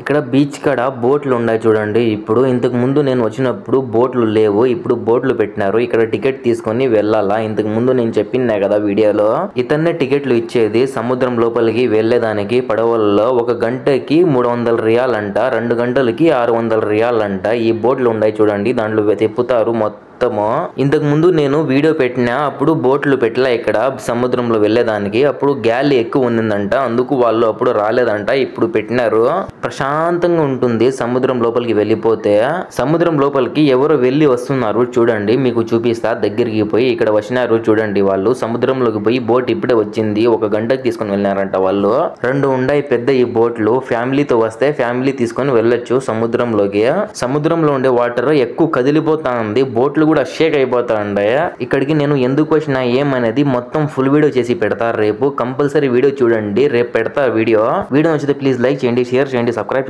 ఇక్కడ బీచ్ కాడ బోట్లు ఉన్నాయి చూడండి. ఇప్పుడు ఇంతకు ముందు నేను వచ్చినప్పుడు బోట్లు లేవు, ఇప్పుడు బోట్లు పెట్టినారు. ఇక్కడ టికెట్ తీసుకొని వెళ్ళాలా. ఇంతకు ముందు నేను చెప్పినా కదా వీడియోలో, ఇతన్నే టికెట్లు ఇచ్చేది సముద్రం లోపలికి వెళ్లేదానికి పడవల్లో. 1 గంటకి 300 రియాల్ అంట, 2 గంటలకి 600 రియాల్ అంట. ఈ బోట్లు ఉన్నాయి చూడండి, దాంట్లో తిప్పుతారు మొత్తము. ఇంతకు ముందు నేను వీడియో పెట్టినా, అప్పుడు బోట్లు పెట్టలే ఇక్కడ సముద్రంలో వెళ్లేదానికి. అప్పుడు గాలి ఎక్కువ ఉండిందంట, అందుకు వాళ్ళు అప్పుడు రాలేదంట. ఇప్పుడు పెట్టినారు. ప్రశాంతంగా ఉంటుంది సముద్రం లోపలికి వెళ్ళిపోతే. సముద్రం లోపలికి ఎవరు వెళ్ళి వస్తున్నారు చూడండి, మీకు చూపిస్తా. దగ్గరికి పోయి ఇక్కడ వచ్చినారు చూడండి. వాళ్ళు సముద్రంలోకి పోయి బోట్ ఇప్పుడే వచ్చింది, 1 గంటకి తీసుకొని వెళ్ళినారంట వాళ్ళు. 2 ఉన్నాయి పెద్ద ఈ బోట్లు. ఫ్యామిలీతో వస్తే ఫ్యామిలీ తీసుకొని వెళ్ళొచ్చు సముద్రంలోకి. సముద్రంలో ఉండే వాటర్ ఎక్కువ కదిలిపోతా ఉంది, బోట్లు కూడా షేక్ అయిపోతా ఉండే. ఇక్కడికి నేను ఎందుకు వచ్చినా ఏమనేది మొత్తం ఫుల్ వీడియో చేసి పెడతారు రేపు. కంపల్సరీ వీడియో చూడండి, రేపు పెడతా వీడియో. వీడియో నచ్చితే ప్లీజ్ లైక్ చేయండి, షేర్ చేయండి, సబ్స్క్రైబ్